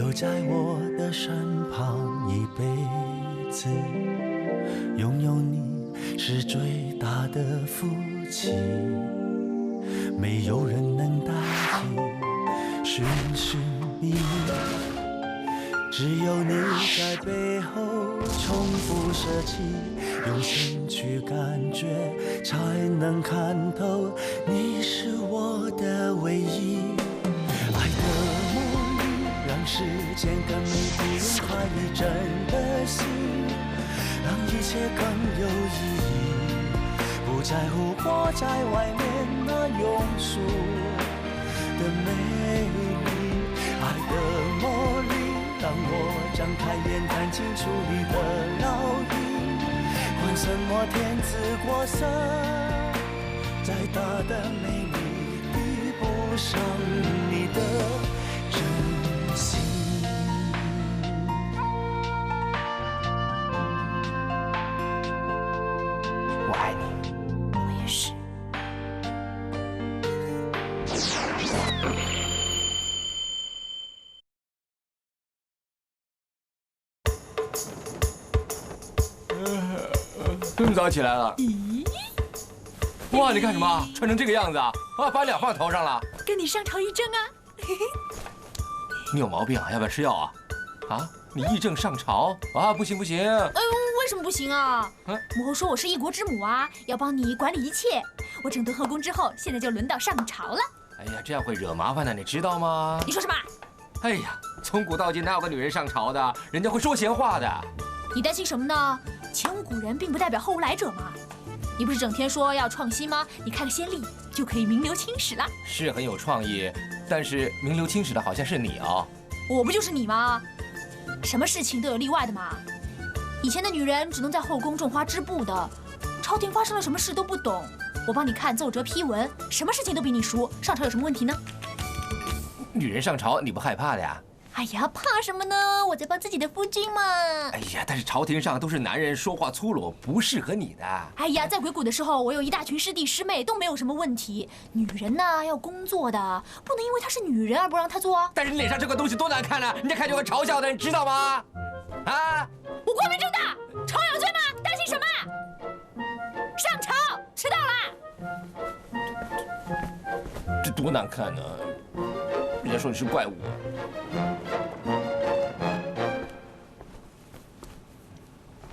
留在我的身旁一辈子，拥有你是最大的福气，没有人能代替，寻寻觅觅，只有你在背后重复舍弃，用心去感觉，才能看透，你是我的唯一。爱的魔力让世间更美，不用怀疑真的心，让一切更有意义，不在乎活在外面那庸俗的美丽。爱的魔力让我张开眼看清楚你的烙印，管什么天姿国色，再大的美丽比不上你的真心。我爱你。我也是。这么早起来了？咦？哇，你干什么？穿成这个样子啊？啊，把脸放头上了？跟你上朝议政啊！你有毛病啊？要不要吃药啊？啊，你议政上朝啊？不行不行！为什么不行啊？母后说我是一国之母啊，要帮你管理一切。我整顿后宫之后，现在就轮到上朝了。哎呀，这样会惹麻烦的，你知道吗？你说什么？哎呀，从古到今哪有个女人上朝的？人家会说闲话的。你担心什么呢？前无古人并不代表后无来者嘛。你不是整天说要创新吗？你开个先例，就可以名留青史了。是很有创意，但是名留青史的好像是你哦。我不就是你吗？什么事情都有例外的嘛。以前的女人只能在后宫种花织布的，朝廷发生了什么事都不懂。我帮你看奏折批文，什么事情都比你熟。上朝有什么问题呢？女人上朝你不害怕的呀？哎呀，怕什么呢？我在帮自己的夫君嘛。哎呀，但是朝廷上都是男人，说话粗鲁，不适合你的。哎呀，在鬼谷的时候，我有一大群师弟师妹，都没有什么问题。女人呢，要工作的，不能因为她是女人而不让她做。但是你脸上这个东西多难看啊，人家看就会嘲笑的，你知道吗？啊！我光明正大，朝有罪吗？担心什么？上朝，迟到了。这多难看呢！人家说你是怪物。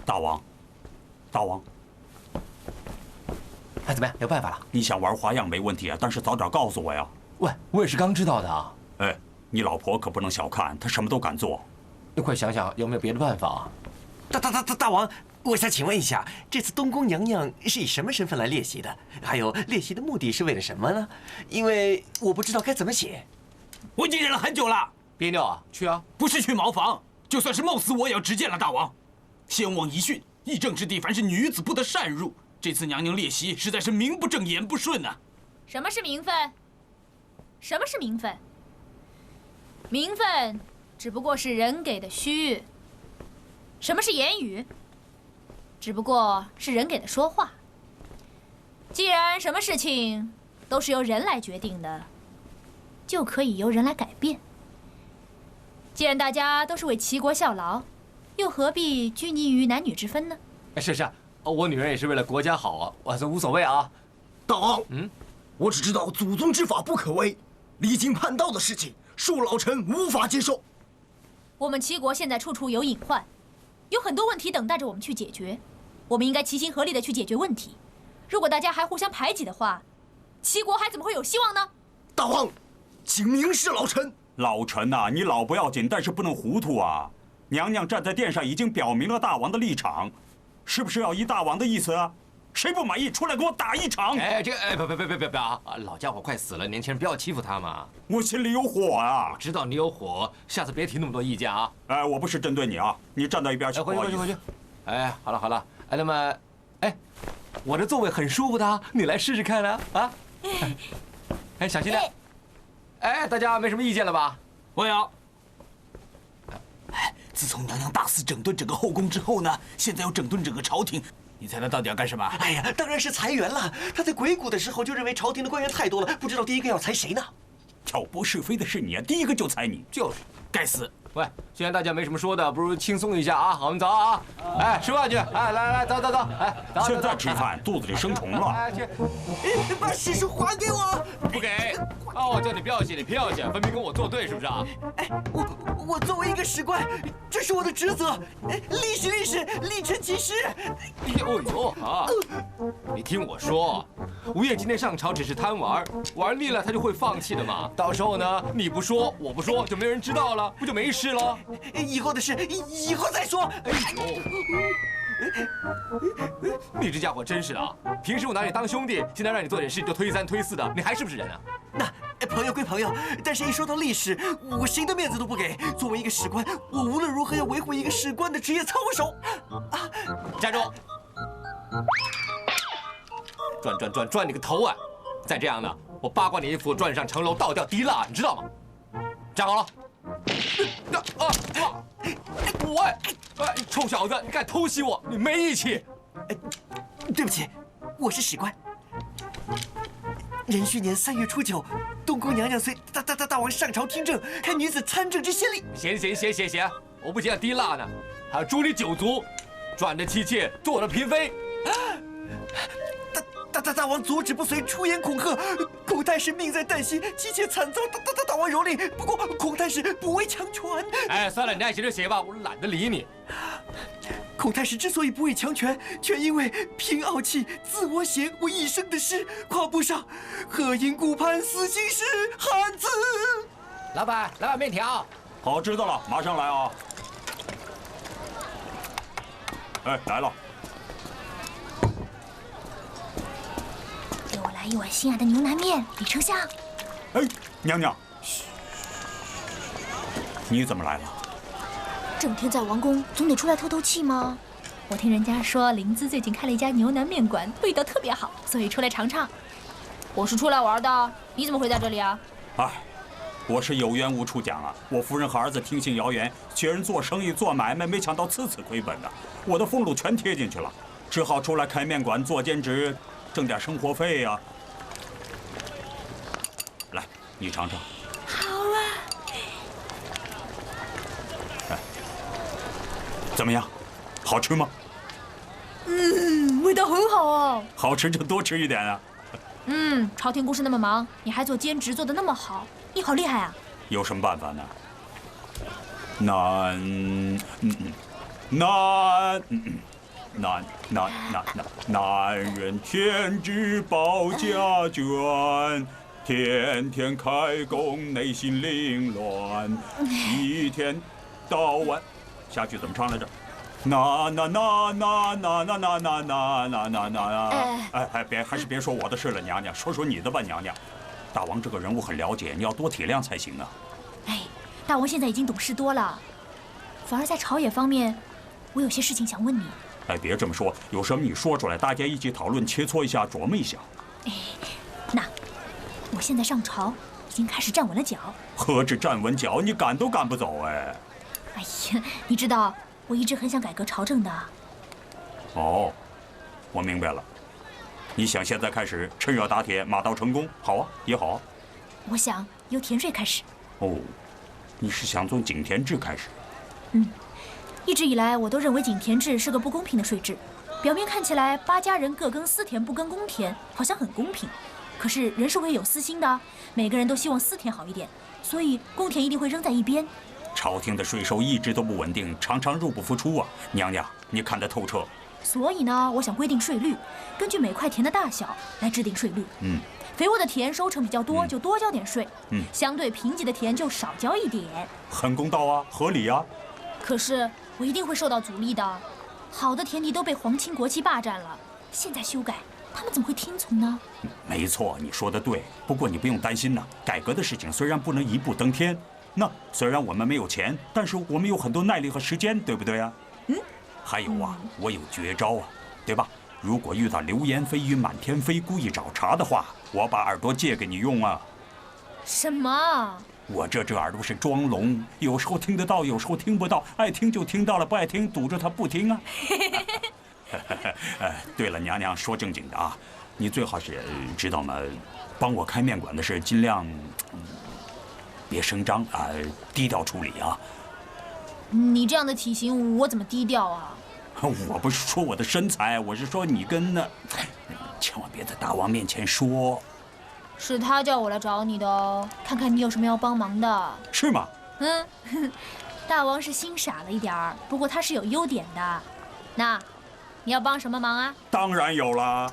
大王，大王，哎，怎么样？有办法了？你想玩花样没问题啊，但是早点告诉我呀。喂，我也是刚知道的啊。哎，你老婆可不能小看，她什么都敢做。你快想想有没有别的办法。大王，我想请问一下，这次东宫娘娘是以什么身份来列席的？还有列席的目的是为了什么呢？因为我不知道该怎么写。我已经忍了很久了。憋尿啊？去啊！不是去茅房，就算是冒死我也要直谏了，大王。先王遗训，议政之地，凡是女子不得擅入。这次娘娘列席，实在是名不正言不顺呐。什么是名分？什么是名分？名分只不过是人给的虚。什么是言语？只不过是人给的说话。既然什么事情都是由人来决定的，就可以由人来改变。既然大家都是为齐国效劳，又何必拘泥于男女之分呢？是，我女人也是为了国家好啊，我这无所谓啊。大王，我只知道祖宗之法不可违，离经叛道的事情，恕老臣无法接受。我们齐国现在处处有隐患，有很多问题等待着我们去解决，我们应该齐心合力的去解决问题。如果大家还互相排挤的话，齐国还怎么会有希望呢？大王，请明示老臣。老臣呐，你老不要紧，但是不能糊涂啊。娘娘站在殿上已经表明了大王的立场，是不是要依大王的意思啊？谁不满意，出来跟我打一场！哎，别啊！老家伙快死了，年轻人不要欺负他嘛。我心里有火啊！我知道你有火，下次别提那么多意见啊。哎，我不是针对你啊，你站到一边去。回去。哎，好了，哎，那么，哎，我这座位很舒服的，你来试试看呢啊！哎，小心点。哎，大家没什么意见了吧？我有。哎，自从娘娘大肆整顿整个后宫之后呢，现在又整顿整个朝廷，你猜他到底要干什么？哎呀，当然是裁员了。他在鬼谷的时候就认为朝廷的官员太多了，不知道第一个要裁谁呢？挑拨是非的是你啊，第一个就踩你。就是，该死！喂，既然大家没什么说的，不如轻松一下啊！我们走啊！哎，吃饭去！哎，来，走，哎，走。现在吃饭，肚子里生虫了。哎，去，把史书还给我！不给！哦，我叫你不要写，你偏要写，分明跟我作对，是不是啊？哎，我作为一个史官，这是我的职责。历史，历成其实。哦呦啊！你听我说，吴越今天上朝只是贪玩，玩腻了他就会放弃的嘛。到时候呢，你不说，我不说，就没人知道了，不就没事了？以后的事以后再说。哎呦，你这家伙真是的啊！平时我拿你当兄弟，现在让你做点事就推三推四的，你还是不是人啊？那朋友归朋友，但是一说到历史，我谁的面子都不给。作为一个史官，我无论如何要维护一个史官的职业操守。啊！站住！转你个头啊！再这样呢，我扒光你衣服，转上城楼，倒掉滴蜡，你知道吗？站好了！喂，臭小子，你敢偷袭我，你没义气！对不起，我是史官。壬戌年3月初9，东宫娘娘随大王上朝听政，开女子参政之先例。行，我不仅要滴蜡呢，还要诛你9族，转着妻妾，做了嫔妃。大王阻止不遂，出言恐吓，孔太师命在旦夕，妻妾惨遭大王蹂躏。不过孔太师不为强权。哎，算了，你爱写就写吧，我懒得理你。孔太师之所以不畏强权，全因为凭傲气、自我显我一生的诗，夸不上。何因顾盼死心事，汉字。老板面条。好，知道了，马上来啊。哎，来了。给我来一碗心爱的牛腩面，李丞相。哎，娘娘，嘘，你怎么来了？整天在王宫，总得出来透透气吗？我听人家说临淄最近开了一家牛腩面馆，味道特别好，所以出来尝尝。我是出来玩的，你怎么会在这里啊？哎，我是有冤无处讲啊！我夫人和儿子听信谣言，学人做生意做买卖，没想到次亏本的，我的俸禄全贴进去了，只好出来开面馆做兼职，挣点生活费呀。来，你尝尝。好啊。哎，怎么样？好吃吗？味道很好哦。好吃就多吃一点啊。朝廷公事那么忙，你还做兼职做得那么好，你好厉害啊！有什么办法呢？男人天职报家眷，天天开工内心凌乱，一天到晚，下句怎么唱来着？别，还是别说我的事了，娘娘，说说你的吧，娘娘。大王这个人物很了解，你要多体谅才行啊。哎，大王现在已经懂事多了，反而在朝野方面，我有些事情想问你。哎，别这么说，有什么你说出来，大家一起讨论，切磋一下，琢磨一下。哎，那我现在上朝已经开始站稳了脚。何止站稳脚，你赶都赶不走哎。哎呀，你知道我一直很想改革朝政的。哦，我明白了。你想现在开始趁热打铁，马到成功，好啊，也好啊。我想由田税开始。哦，你是想从井田制开始？一直以来我都认为井田制是个不公平的税制。表面看起来8家人各耕私田不耕公田，好像很公平。可是人是会有私心的，每个人都希望私田好一点，所以公田一定会扔在一边。朝廷的税收一直都不稳定，常常入不敷出啊。娘娘，你看得透彻。所以呢，我想规定税率，根据每块田的大小来制定税率。肥沃的田收成比较多，就多交点税。相对贫瘠的田就少交一点。很公道啊，合理啊。可是我一定会受到阻力的。好的田地都被皇亲国戚霸占了，现在修改，他们怎么会听从呢？没错，你说的对。不过你不用担心呐，改革的事情虽然不能一步登天，那虽然我们没有钱，但是我们有很多耐力和时间，对不对啊？还有啊，我有绝招啊，对吧？如果遇到流言蜚语满天飞，故意找茬的话，我把耳朵借给你用啊。什么？我这只耳朵是装聋，有时候听得到，有时候听不到，爱听就听到了，不爱听堵着它不听啊。对了，娘娘，说正经的啊，你最好是知道吗？帮我开面馆的事尽量别声张啊，低调处理啊。你这样的体型，我怎么低调啊？我不是说我的身材，我是说你跟那，千万别在大王面前说。是他叫我来找你的哦，看看你有什么要帮忙的。是吗？嗯，大王是心傻了一点儿，不过他是有优点的。那，你要帮什么忙啊？当然有了，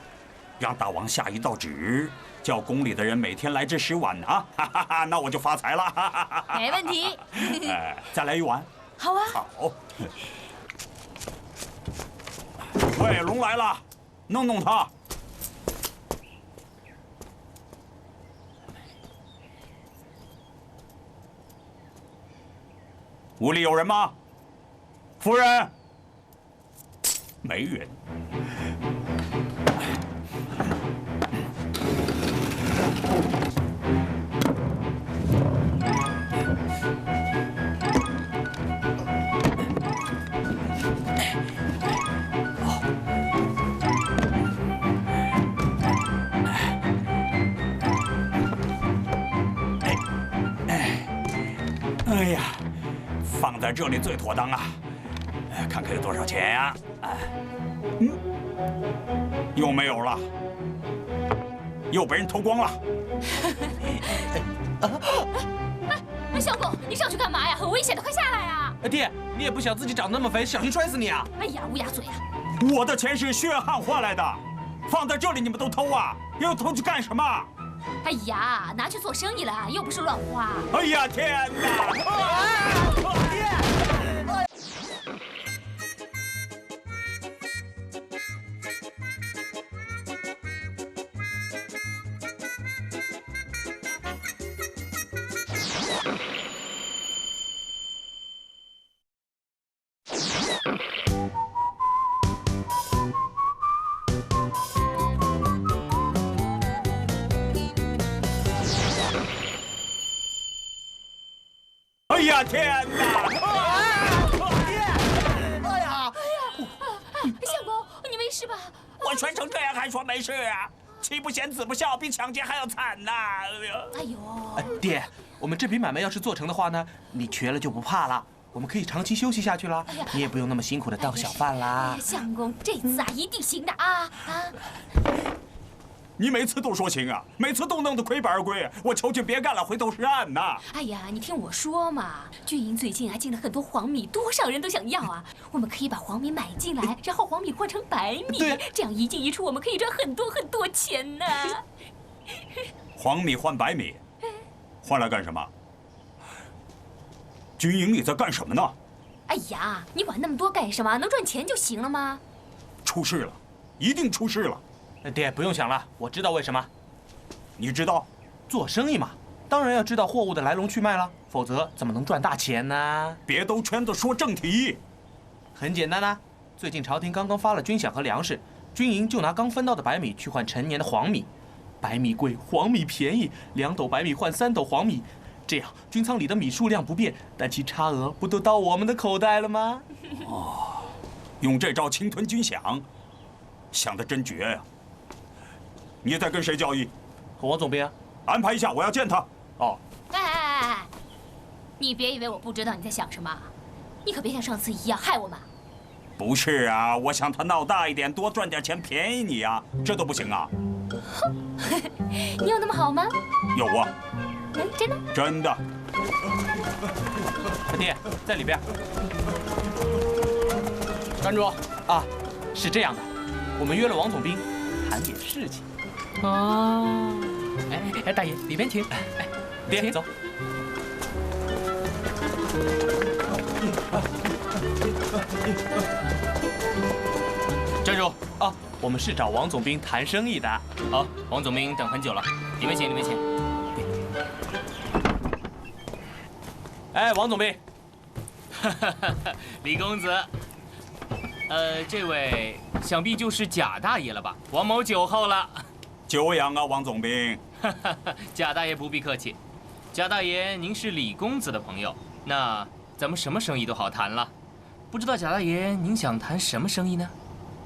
让大王下一道旨，叫宫里的人每天来这10碗啊！哈哈哈，那我就发财了。哈哈哈，没问题。再来1碗。好啊。好。喂，龙来了，弄弄他。屋里有人吗？夫人。没人。哎呀，放在这里最妥当啊！看看有多少钱呀？又没有了，又被人偷光了。相公，你上去干嘛呀？很危险的，快下来啊！爹，你也不想自己长那么肥，小心摔死你啊！哎呀，乌鸦嘴啊！我的钱是血汗换来的，放在这里你们都偷啊？要偷去干什么？哎呀，拿去做生意了，又不是乱花。哎呀，天哪！哎呀，天哪！相公，你没事吧？我摔成这样还说没事啊？妻不贤，子不孝，比抢劫还要惨呐！哎呦，爹，我们这笔买卖要是做成的话呢，你瘸了就不怕了，我们可以长期休息下去了，你也不用那么辛苦的当小贩啦。相公，这次啊一定行的啊！你每次都说行啊，每次都弄得亏本而归。我求你别干了，回头是岸呐！哎呀，你听我说嘛，军营最近啊进了很多黄米，多少人都想要啊。我们可以把黄米买进来，然后黄米换成白米，这样一进一出，我们可以赚很多很多钱呢。黄米换白米，换来干什么？军营里在干什么呢？哎呀，你管那么多干什么？能赚钱就行了吗？出事了，一定出事了。爹，不用想了，我知道为什么。你知道？做生意嘛，当然要知道货物的来龙去脉了，否则怎么能赚大钱呢？别兜圈子，说正题。很简单啊，最近朝廷刚刚发了军饷和粮食，军营就拿刚分到的白米去换陈年的黄米，白米贵，黄米便宜，2斗白米换3斗黄米，这样军仓里的米数量不变，但其差额不都到我们的口袋了吗？哦，用这招侵吞军饷，想得真绝呀！你在跟谁交易？和王总编啊。安排一下，我要见他。哦。哎，你别以为我不知道你在想什么，你可别像上次一样害我们。不是啊，我想他闹大一点，多赚点钱，便宜你啊，这都不行啊。你有那么好吗？有啊。真的？真的。爹，在里边。站住！啊，是这样的，我们约了王总兵。谈点事情。哦，哎，大爷，里边请。哎，爹，走。站住！啊，我们是找王总兵谈生意的。好，王总兵等很久了，里面请，里面请。哎，王总兵。李公子。这位想必就是贾大爷了吧？王某酒后了。久仰啊，王总兵。贾大爷不必客气。贾大爷，您是李公子的朋友，那咱们什么生意都好谈了。不知道贾大爷您想谈什么生意呢？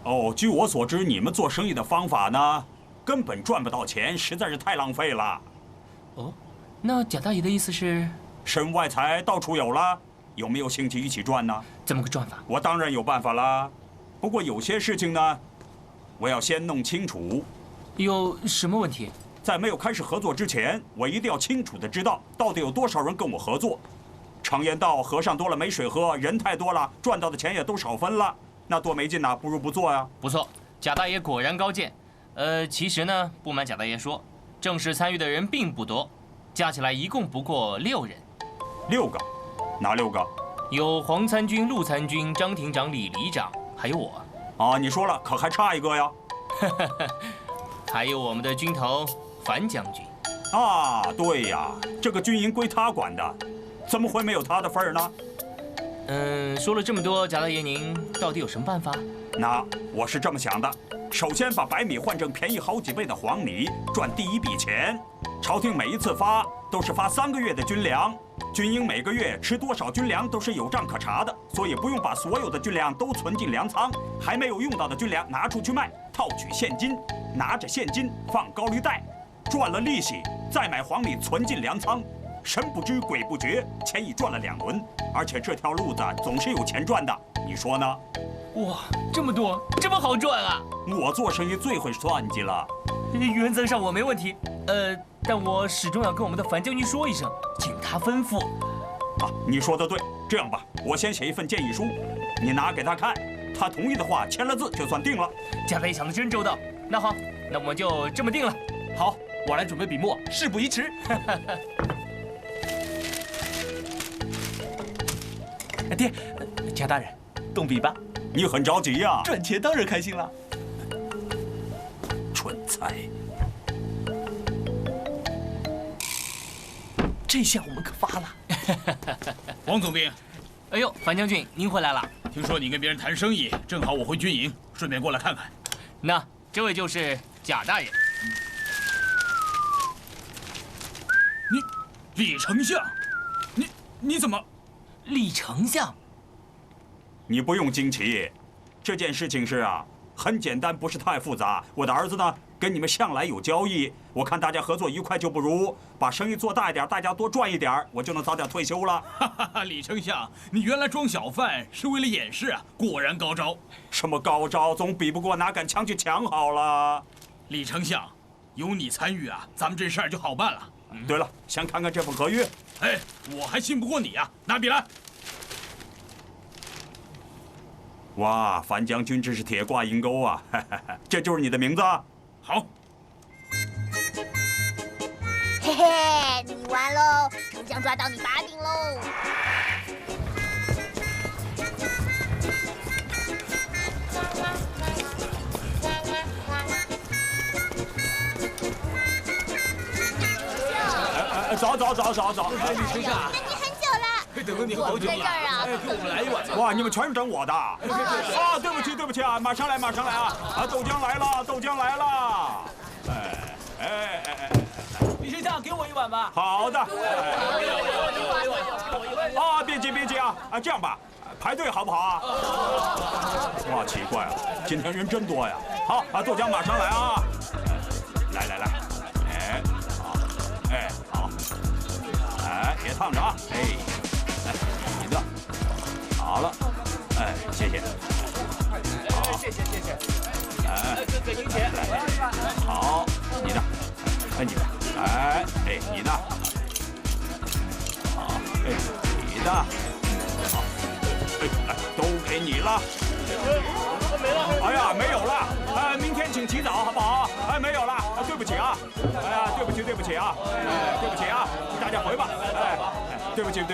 哦，据我所知，你们做生意的方法呢，根本赚不到钱，实在是太浪费了。哦，那贾大爷的意思是，身外财到处有了，有没有兴趣一起赚呢？怎么个赚法？我当然有办法啦，不过有些事情呢，我要先弄清楚。有什么问题？在没有开始合作之前，我一定要清楚的知道到底有多少人跟我合作。常言道，和尚多了没水喝，人太多了，赚到的钱也都少分了，那多没劲呐，不如不做呀。不错，贾大爷果然高见。其实呢，不瞒贾大爷说，正式参与的人并不多，加起来一共不过6人。6个？哪6个？有黄参军、陆参军、张庭长、李里长，还有我。啊，你说了，可还差一个呀？还有我们的军头樊将军。啊，对呀，这个军营归他管的，怎么会没有他的份儿呢？说了这么多，贾大爷您到底有什么办法？那我是这么想的，首先把白米换成便宜好几倍的黄米，赚第一笔钱。朝廷每一次发都是发3个月的军粮，军营每个月吃多少军粮都是有账可查的，所以不用把所有的军粮都存进粮仓，还没有用到的军粮拿出去卖，套取现金，拿着现金放高利贷，赚了利息，再买黄米存进粮仓。神不知鬼不觉，钱已赚了2轮，而且这条路子总是有钱赚的，你说呢？哇，这么多，这么好赚啊！我做生意最会算计了。原则上我没问题，但我始终要跟我们的樊将军说一声，请他吩咐。啊，你说的对，这样吧，我先写一份建议书，你拿给他看，他同意的话签了字就算定了。贾大爷想得真周到。那好，那我们就这么定了。好，我来准备笔墨，事不宜迟。爹，贾大人，动笔吧。你很着急呀？赚钱当然开心了。蠢材！这下我们可发了。王总兵，哎呦，樊将军，您回来了。听说你跟别人谈生意，正好我回军营，顺便过来看看。那这位就是贾大爷。李丞相，你怎么？李丞相，你不用惊奇，这件事情是很简单，不是太复杂。我的儿子呢，跟你们向来有交易，我看大家合作愉快，就不如把生意做大一点，大家多赚一点，我就能早点退休了。李丞相，你原来装小贩是为了掩饰啊，果然高招。什么高招，总比不过拿杆枪去抢好了。李丞相，有你参与啊，咱们这事儿就好办了。对了，先看看这份合约。哎，我还信不过你啊！拿笔来。哇，樊将军真是铁挂银钩啊！这就是你的名字？好。嘿嘿，你完喽！丞相抓到你把柄喽！走。李丞相，等你很久了。等了你好久了。在这儿啊！给我们来一碗。哇，你们全是等我的。对不起啊，马上来啊！豆浆来了。李丞相，给我一碗吧。好的。别急啊！这样吧，排队好不好啊？哇，奇怪了，今天人真多呀。好豆浆马上来啊！来。好。别烫着啊！你的，好了，谢谢。好，谢谢。给您钱。好，你的，你的，你的，好，你的，好，都给你了。哎呀，没有了，明天请起早好不好？没有了，对不起啊，对不起啊，大家回吧，对不起。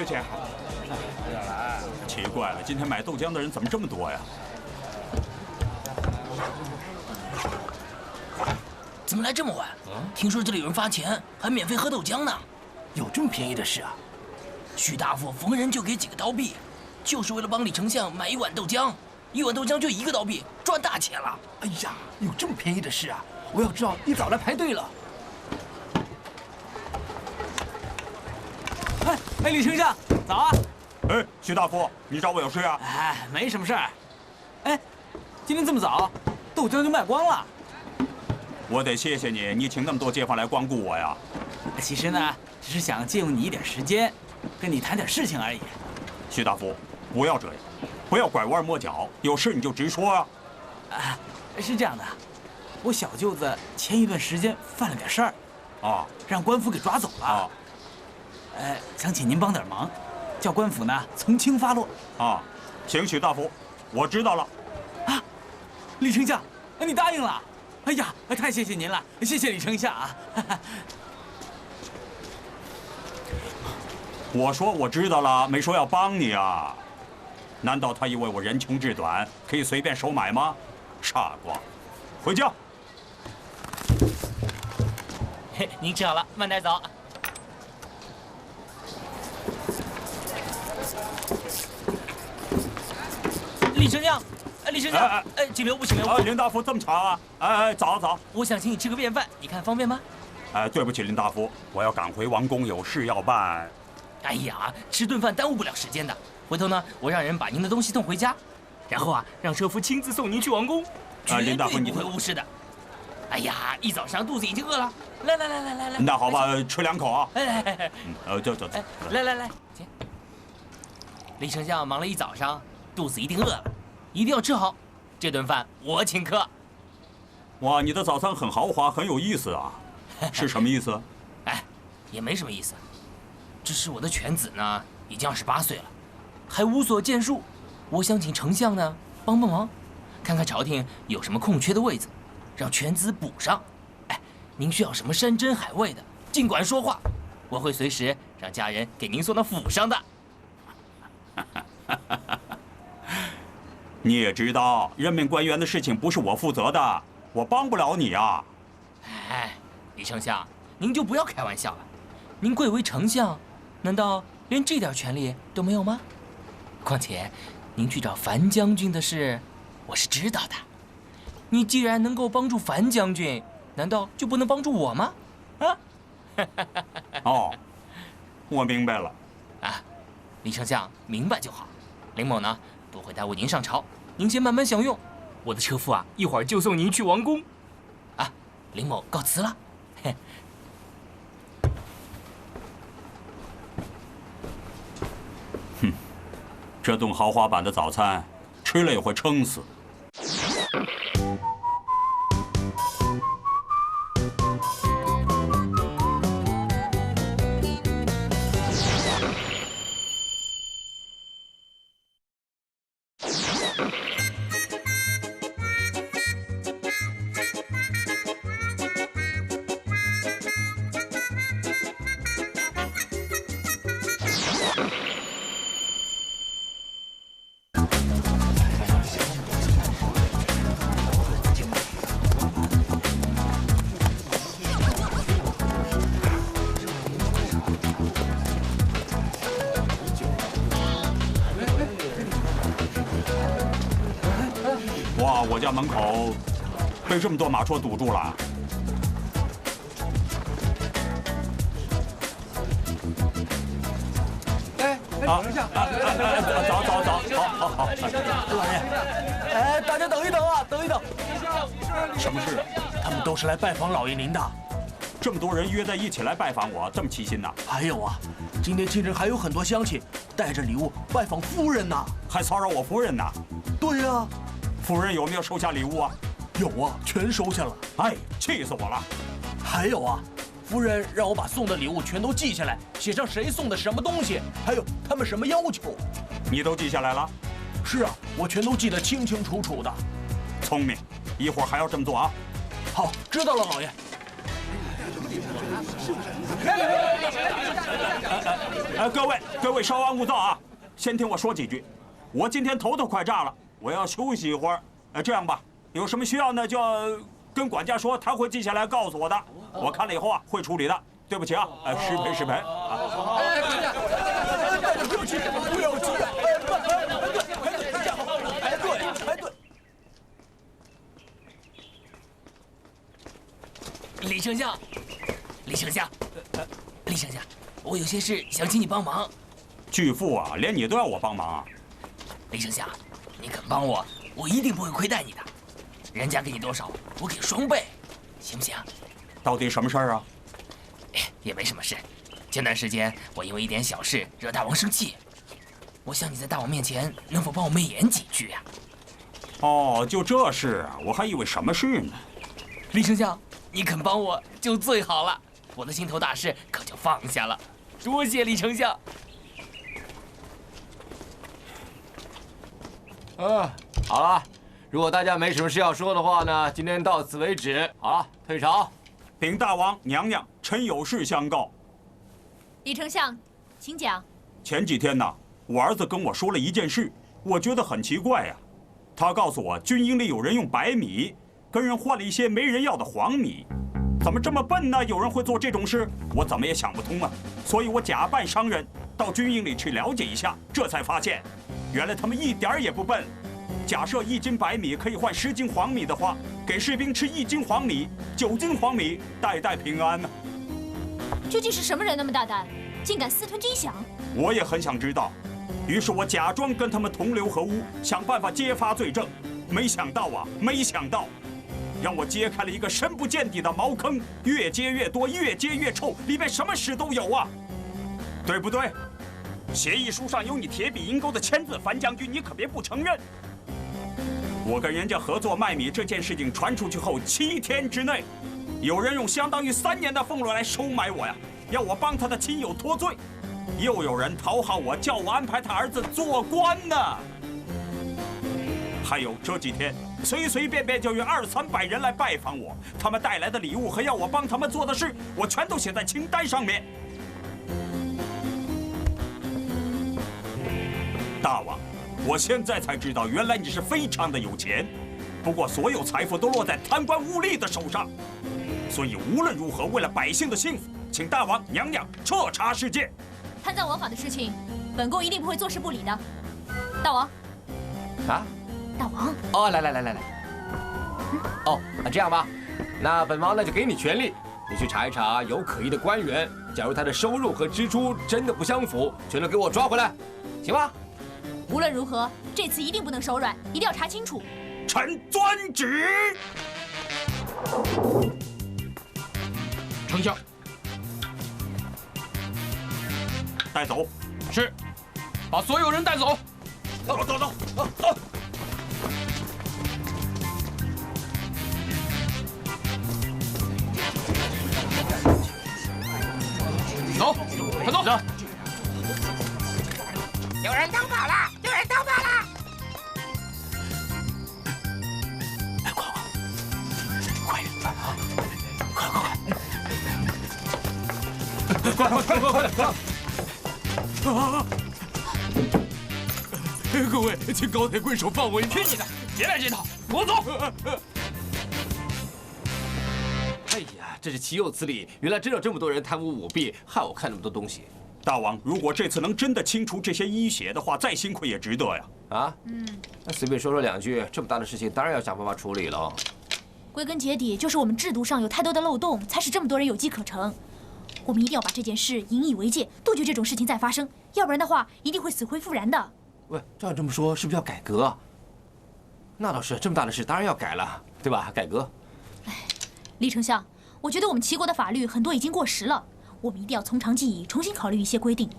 奇怪了，今天买豆浆的人怎么这么多呀？怎么来这么晚？听说这里有人发钱，还免费喝豆浆呢。有这么便宜的事啊？徐大夫逢人就给几个刀币，就是为了帮李丞相买一碗豆浆。1碗豆浆就1个刀币，赚大钱了。哎呀，有这么便宜的事啊！我要知道你早来排队了。李丞相，早啊！徐大夫，你找我有事啊？没什么事儿。今天这么早，豆浆就卖光了。我得谢谢你，你请那么多街坊来光顾我呀。其实呢，只是想借用你一点时间，跟你谈点事情而已。徐大夫，不要这样，不要拐弯抹角，有事你就直说啊。啊，是这样的，我小舅子前一段时间犯了点事儿，啊，让官府给抓走了。啊，想请您帮点忙，叫官府呢从轻发落。啊，行，许大夫，我知道了。啊，李丞相，你答应了？哎呀，太谢谢您了，谢谢李丞相啊！我说我知道了，没说要帮你啊。难道他以为我人穷志短，可以随便收买吗？傻瓜，回家。嘿，您吃好了，慢点走。李丞相，李丞相，请留步，请留步。林大夫这么长啊？哎，早早。我想请你吃个便饭，你看方便吗？对不起，林大夫，我要赶回王宫，有事要办。哎呀，吃顿饭耽误不了时间的。回头呢，我让人把您的东西送回家，然后啊，让车夫亲自送您去王宫，林大夫，绝对不会误事的。哎呀，一早上肚子已经饿了，来。那好吧，吃2口啊。来，走。来，请。李丞相忙了一早上，肚子一定饿了，一定要吃好。这顿饭我请客。哇，你的早餐很豪华，很有意思啊。是什么意思？哎，也没什么意思，只是我的犬子呢已经28岁了，还无所建树。我想请丞相呢帮忙，看看朝廷有什么空缺的位子，让犬子补上。哎，您需要什么山珍海味的，尽管说话，我会随时让家人给您送到府上的。你也知道，任命官员的事情不是我负责的，我帮不了你啊。哎，李丞相，您就不要开玩笑了。您贵为丞相，难道连这点权利都没有吗？况且，您去找樊将军的事，我是知道的。你既然能够帮助樊将军，难道就不能帮助我吗？啊？哦，我明白了。啊，李丞相明白就好。林某呢，不会耽误您上朝，您先慢慢享用。我的车夫啊，一会儿就送您去王宫。啊，林某告辞了。哼，这顿豪华版的早餐，吃了也会撑死。哇，我家门口被这么多马车堵住了。等一下，走，好。老爷，大家等一等啊，等一等。什么事？他们都是来拜访老爷您的。这么多人约在一起来拜访我，这么齐心呢？还有啊，今天清晨还有很多乡亲带着礼物拜访夫人呢，还骚扰我夫人呢。对呀，夫人有没有收下礼物啊？有啊，全收下了。哎，气死我了！还有啊，夫人让我把送的礼物全都记下来，写上谁送的什么东西，还有他们什么要求。你都记下来了？是啊，我全都记得清清楚楚的。聪明，一会儿还要这么做啊。好，知道了，老爷。各位稍安勿躁啊！先听我说几句。我今天头都快炸了，我要休息一会儿。这样吧，有什么需要呢，就跟管家说，他会记下来告诉我的。我看了以后啊，会处理的。对不起啊，失陪。不要急，不要急。排队。李丞相，我有些事想请你帮忙。巨富啊，连你都要我帮忙啊！李丞相，你肯帮我，我一定不会亏待你的。人家给你多少，我给双倍，行不行？到底什么事儿啊？也没什么事。前段时间我因为一点小事惹大王生气，我想你在大王面前能否帮我媚言几句呀？哦，就这事啊，我还以为什么事呢。李丞相，你肯帮我就最好了，我的心头大事可就放下了。多谢李丞相。好了，如果大家没什么事要说的话呢，今天到此为止。好了，退朝。禀大王娘娘，臣有事相告。李丞相，请讲。前几天呢，我儿子跟我说了一件事，我觉得很奇怪呀。他告诉我，军营里有人用白米跟人换了一些没人要的黄米，怎么这么笨呢？有人会做这种事，我怎么也想不通啊。所以我假扮商人到军营里去了解一下，这才发现，原来他们一点儿也不笨。假设1斤白米可以换10斤黄米的话，给士兵吃1斤黄米，9斤黄米，代代平安呢。究竟是什么人那么大胆，竟敢私吞军饷？我也很想知道。于是我假装跟他们同流合污，想办法揭发罪证。没想到，让我揭开了一个深不见底的茅坑，越揭越多，越揭越臭，里面什么屎都有啊，对不对？协议书上有你铁笔银钩的签字，樊将军，你可别不承认。我跟人家合作卖米这件事情传出去后，7天之内，有人用相当于3年的俸禄来收买我呀，要我帮他的亲友脱罪。又有人讨好我，叫我安排他儿子做官呢。还有这几天，随随便便就有200-300人来拜访我，他们带来的礼物和要我帮他们做的事，我全都写在清单上面。大王，我现在才知道，原来你是非常的有钱，不过所有财富都落在贪官污吏的手上。所以无论如何，为了百姓的幸福，请大王娘娘彻查事件。贪赃枉法的事情，本宫一定不会坐视不理的。大王，啊，大王，哦，来，哦，这样吧，那本王呢就给你权利，你去查一查有可疑的官员，假如他的收入和支出真的不相符，全都给我抓回来，行吗？无论如何，这次一定不能手软，一定要查清楚。臣遵旨。丞相，带走。是，把所有人带走。走。走，快走。有人逃跑了！快！各位，请高抬贵手放我一马！去你的！别来这套，给我走！哎呀，真是岂有此理！原来真有这么多人贪污舞弊，害我看那么多东西。大王，如果这次能真的清除这些医血的话，再辛苦也值得呀。啊？那随便说2句，这么大的事情当然要想办法处理了。归根结底，就是我们制度上有太多的漏洞，才使这么多人有机可乘。我们一定要把这件事引以为戒，杜绝这种事情再发生，要不然的话，一定会死灰复燃的。喂，照你这么说，是不是要改革啊？那倒是，这么大的事当然要改了，对吧？改革。哎，李丞相，我觉得我们齐国的法律很多已经过时了，我们一定要从长计议，重新考虑一些规定。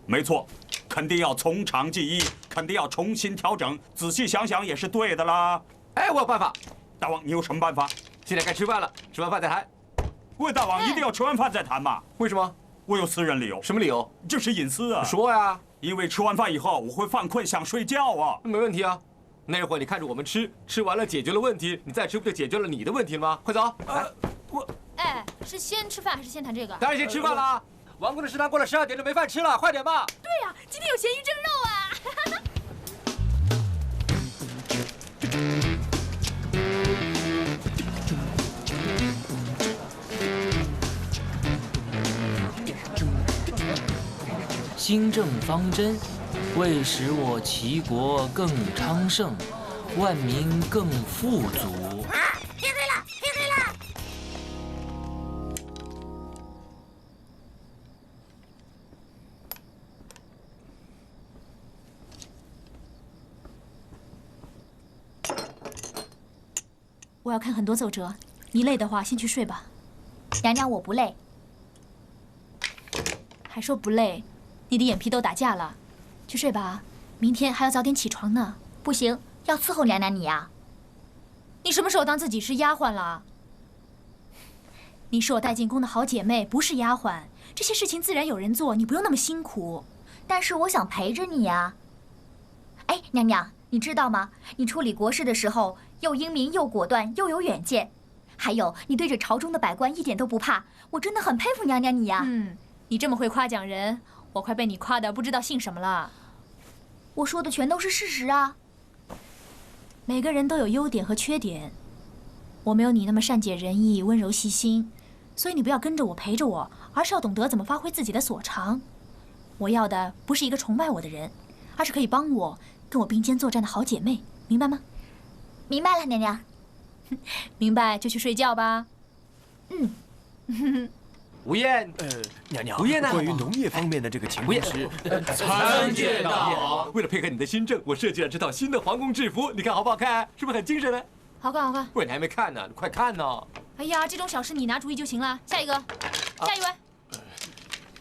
没错，肯定要从长计议，肯定要重新调整，仔细想想也是对的啦。哎，我有办法。大王，你有什么办法？现在该吃饭了，吃完饭再谈。喂，大王，一定要吃完饭再谈嘛？为什么？我有私人理由。什么理由？这是隐私啊。说呀。因为吃完饭以后我会犯困，想睡觉啊。没问题啊，那会儿你看着我们吃，吃完了解决了问题，你再吃不就解决了你的问题了吗？快走！哎，是先吃饭还是先谈这个？当然先吃饭了。王宫的食堂过了12点就没饭吃了，快点吧。对呀，今天有咸鱼蒸肉啊。新政方针，为使我齐国更昌盛，万民更富足。天黑了，天黑了！我要看很多奏折，你累的话先去睡吧。娘娘，我不累。还说不累，你的眼皮都打架了。去睡吧，明天还要早点起床呢。不行，要伺候娘娘你呀。你什么时候当自己是丫鬟了？你是我带进宫的好姐妹，不是丫鬟。这些事情自然有人做，你不用那么辛苦。但是我想陪着你呀。哎，娘娘，你知道吗？你处理国事的时候，又英明又果断又有远见，还有你对着朝中的百官一点都不怕，我真的很佩服娘娘你呀。你这么会夸奖人，我快被你夸得不知道姓什么了。我说的全都是事实啊。每个人都有优点和缺点，我没有你那么善解人意、温柔细心，所以你不要跟着我陪着我，而是要懂得怎么发挥自己的所长。我要的不是一个崇拜我的人，而是可以帮我、跟我并肩作战的好姐妹，明白吗？明白了，娘娘。明白就去睡觉吧。吴燕，娘娘，吴燕呢？关于农业方面的这个情况是，参见大王。为了配合你的新政，我设计了这套新的皇宫制服，你看好不好看？是不是很精神呢？好看，好看。不是你还没看呢，你快看呢。哎呀，这种小事你拿主意就行了。下一个，下一位。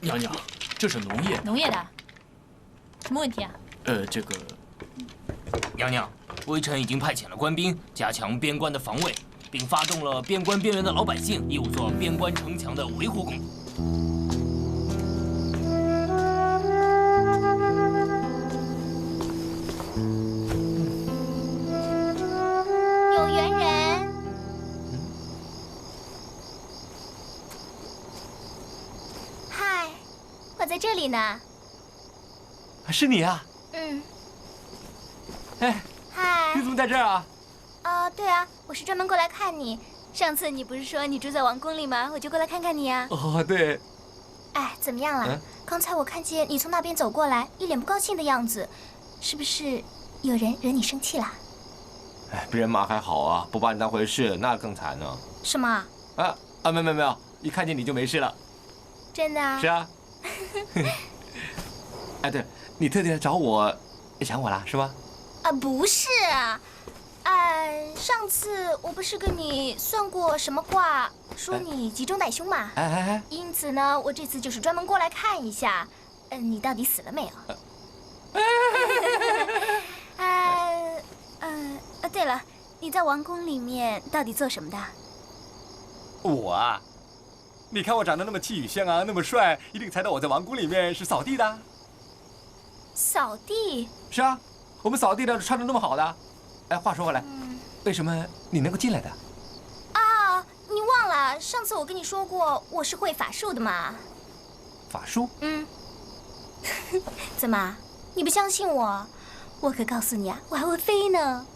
娘娘，这是农业。农业的，什么问题啊？这个，娘娘，微臣已经派遣了官兵加强边关的防卫，并发动了边关边缘的老百姓义务做边关城墙的维护工作。有缘人。嗨，我在这里呢。是你啊？哎，嗨。你怎么在这儿啊？对啊，我是专门过来看你。上次你不是说你住在王宫里吗？我就过来看看你啊。哦，对。哎，怎么样了？刚才我看见你从那边走过来，一脸不高兴的样子，是不是有人惹你生气了？哎，被人骂还好啊，不把你当回事，那更惨呢。什么？没有，一看见你就没事了。真的啊？是啊。哎，对，你特地来找我，想我啦，是吗？不是啊。上次我不是跟你算过什么卦，说你急中带凶嘛？因此呢，我这次就是专门过来看一下，你到底死了没有？对了，你在王宫里面到底做什么的？我啊，你看我长得那么气宇轩昂，那么帅，一定猜到我在王宫里面是扫地的。扫地？是啊，我们扫地的穿得那么好的。哎，话说回来，为什么你能够进来的？啊，你忘了上次我跟你说过我是会法术的嘛？法术？怎么，你不相信我？我可告诉你啊，我还会飞呢。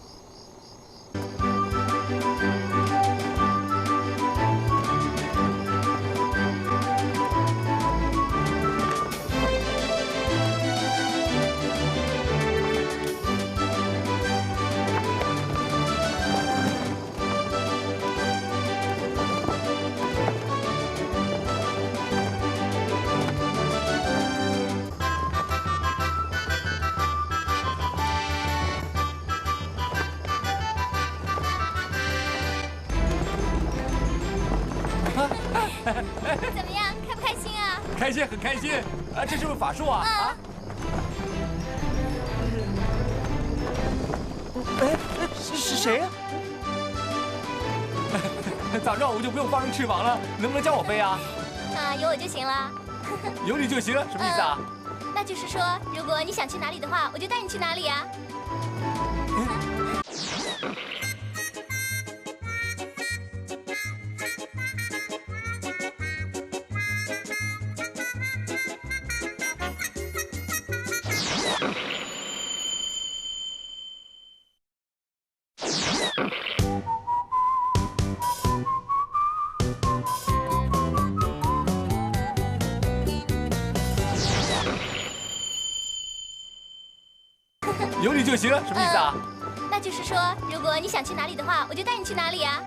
怎么样，开不开心啊？开心，很开心啊！这是不是法术啊？是谁啊？早知道我就不用放上翅膀了，能不能教我飞啊？有我就行了。有你就行了，什么意思啊？那就是说，如果你想去哪里的话，我就带你去哪里啊。有你就行了，什么意思啊？那就是说，如果你想去哪里的话，我就带你去哪里啊。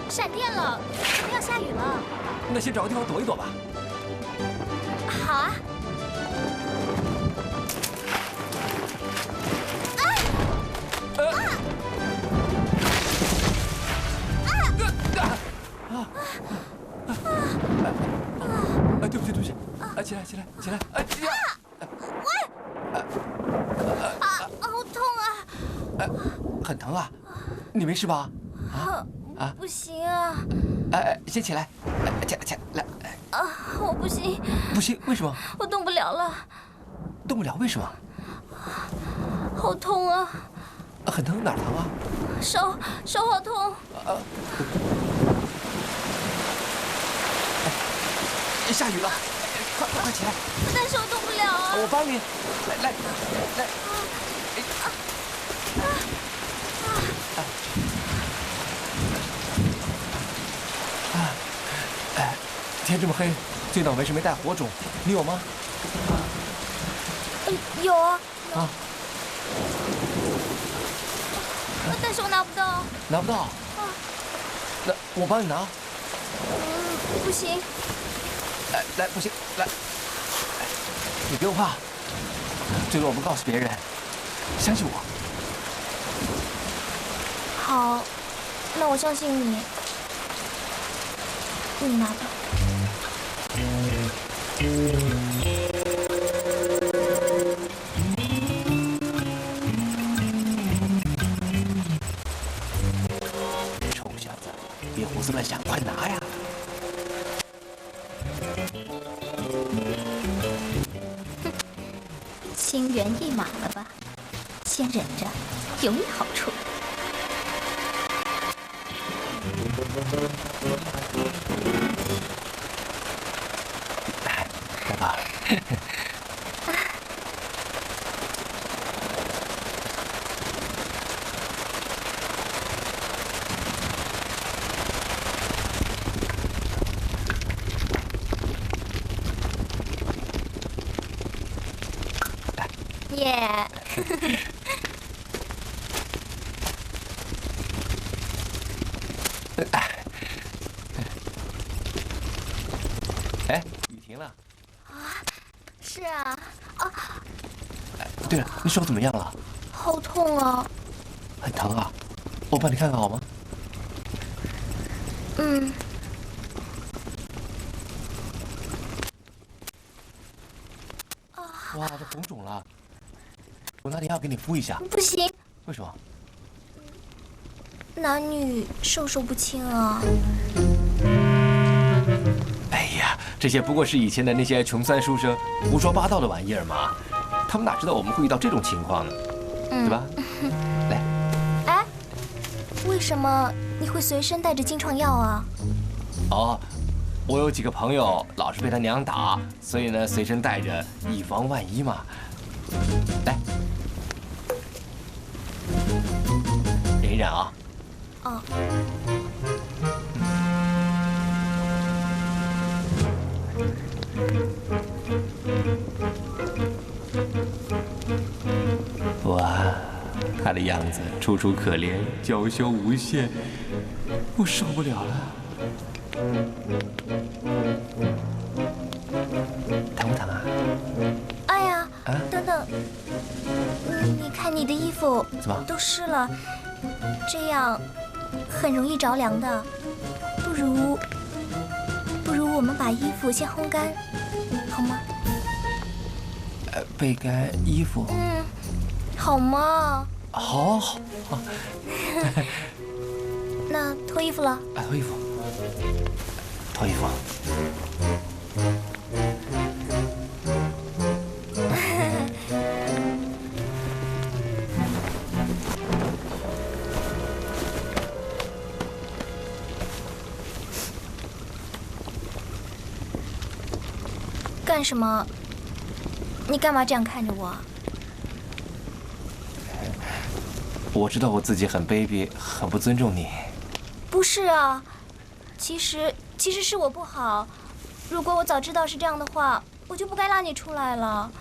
闪电了，可能要下雨了。那先找个地方躲一躲吧。好啊。起来，起来！哎呀！好痛啊！很疼啊，你没事吧？不行啊！先起来，起来！我不行，不行，为什么？我动不了了，动不了，为什么？好痛啊！很疼，哪儿疼啊？手好痛。下雨了，快起来！但是我动不了啊！我帮你，来。天这么黑，最倒霉是没带火种，你有吗？有啊。啊。但是我拿不到。拿不到？那我帮你拿。不行。来，不行，来，你不用怕，这个我不告诉别人，相信我。好，那我相信你，你拿吧。臭小子，别胡思乱想，快拿呀！心猿意马了吧？先忍着，有你好处。来吧。耶！哎，雨停了。是啊。对了，你手怎么样了？好痛啊！很疼啊，我帮你看看好吗？哇，都红肿了，我拿点药给你敷一下。不行。为什么？男女授受不亲啊！哎呀，这些不过是以前的那些穷酸书生胡说八道的玩意儿嘛，他们哪知道我们会遇到这种情况呢？对吧？来。哎，为什么你会随身带着金创药啊？哦。我有几个朋友老是被他娘打，所以呢随身带着，以防万一嘛。来，忍一忍啊。哇，他的样子楚楚可怜，娇羞无限，我受不了了。疼不疼啊？哎呀，等等，你看你的衣服怎么都湿了，这样很容易着凉的。不如我们把衣服先烘干，好吗？备干衣服。好吗？好。那脱衣服了？脱衣服。脱衣服。干什么？你干嘛这样看着我？我知道我自己很卑鄙，很不尊重你。不是啊，其实是我不好。如果我早知道是这样的话，我就不该拉你出来了。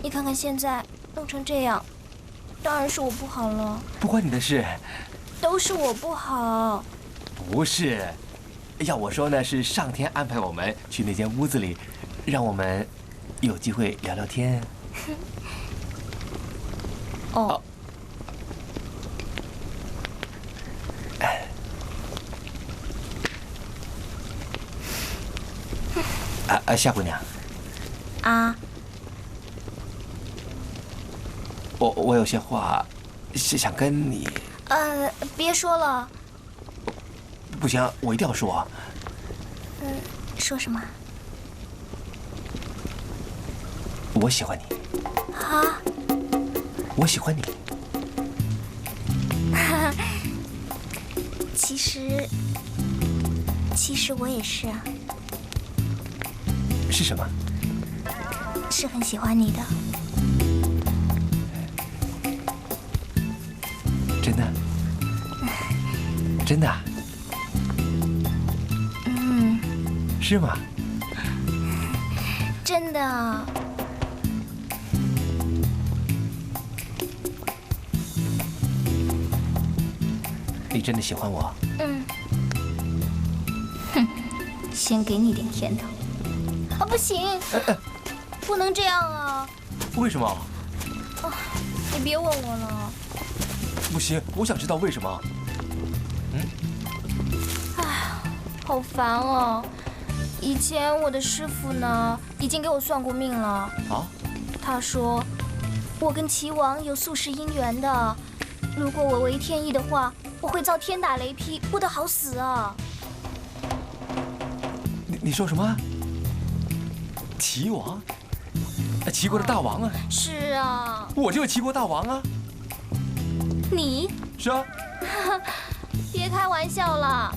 你看看现在弄成这样，当然是我不好了。不关你的事。都是我不好。不是，要我说呢，是上天安排我们去那间屋子里，让我们有机会聊聊天。哦。夏姑娘。啊？我有些话是想跟你。别说了。不行，我一定要说。说什么？我喜欢你。啊？我喜欢你。其实我也是啊。是什么？是很喜欢你的。真的？真的？是吗？真的。你真的喜欢我？哼，先给你点甜头。啊，不行，不能这样啊！为什么？你别问我了。不行，我想知道为什么。好烦哦！以前我的师傅呢，已经给我算过命了。啊？他说，我跟齐王有宿世姻缘的，如果我违天意的话，我会遭天打雷劈，不得好死啊！你说什么？齐王？齐国的大王啊？是啊。我就是齐国大王啊！你？是啊。别开玩笑了。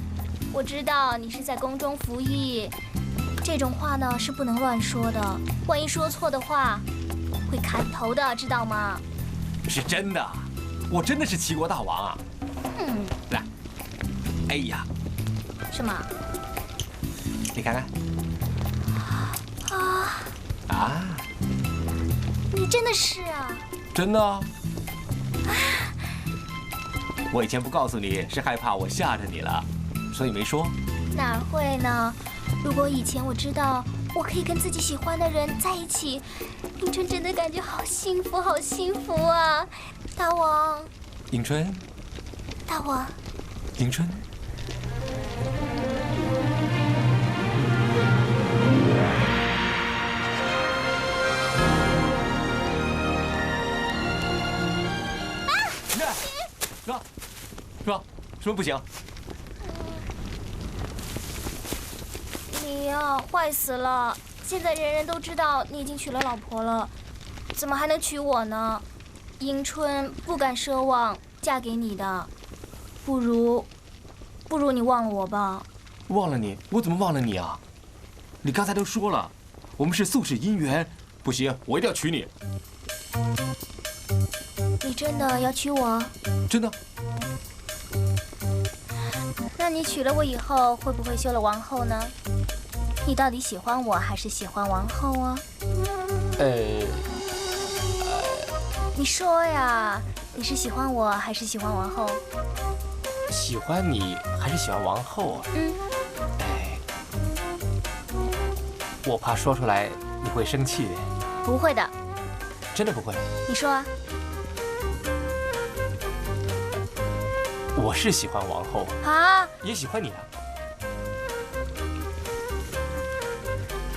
我知道你是在宫中服役，这种话呢是不能乱说的，万一说错的话，会砍头的，知道吗？是真的，我真的是齐国大王啊！来，哎呀，什么？你看看。啊！你真的是啊？真的啊！我以前不告诉你是害怕我吓着你了。所以没说。哪会呢？如果以前我知道我可以跟自己喜欢的人在一起，迎春真的感觉好幸福，好幸福啊！大王。迎春。大王。迎春。是吧？是吧？什么不行？你呀，坏死了！现在人人都知道你已经娶了老婆了，怎么还能娶我呢？迎春不敢奢望嫁给你的，不如你忘了我吧。忘了你？我怎么忘了你啊？你刚才都说了，我们是宿世姻缘，不行，我一定要娶你。你真的要娶我？真的。那你娶了我以后，会不会休了王后呢？你到底喜欢我还是喜欢王后啊？你说呀，你是喜欢我还是喜欢王后？喜欢你还是喜欢王后啊？我怕说出来你会生气。不会的。真的不会？你说啊。我是喜欢王后啊，也喜欢你啊。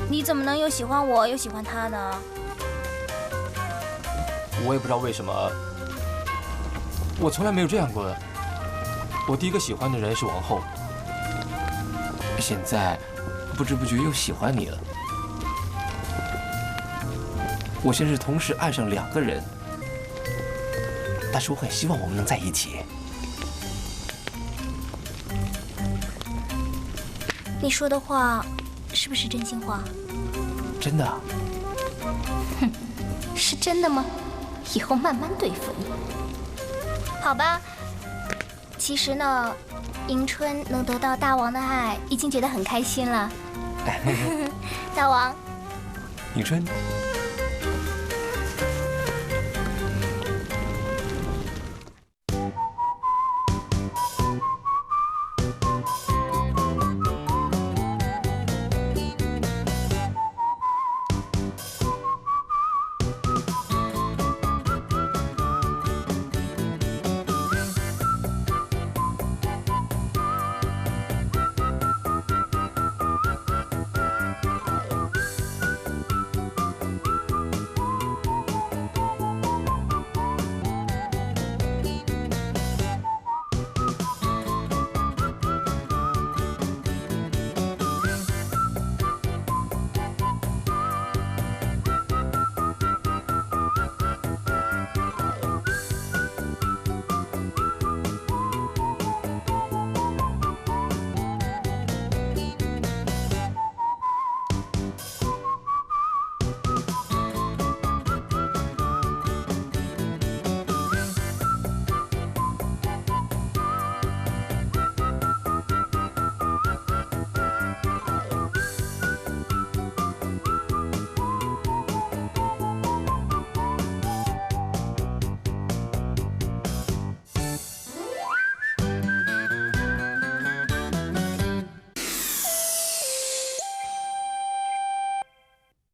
你怎么能又喜欢我又喜欢他呢？我也不知道为什么，我从来没有这样过。我第一个喜欢的人是王后，现在不知不觉又喜欢你了。我现在是同时爱上2个人，但是我很希望我们能在一起。你说的话是不是真心话？真的。哼，是真的吗？以后慢慢对付你。好吧，其实呢，迎春能得到大王的爱，已经觉得很开心了。大王。迎春。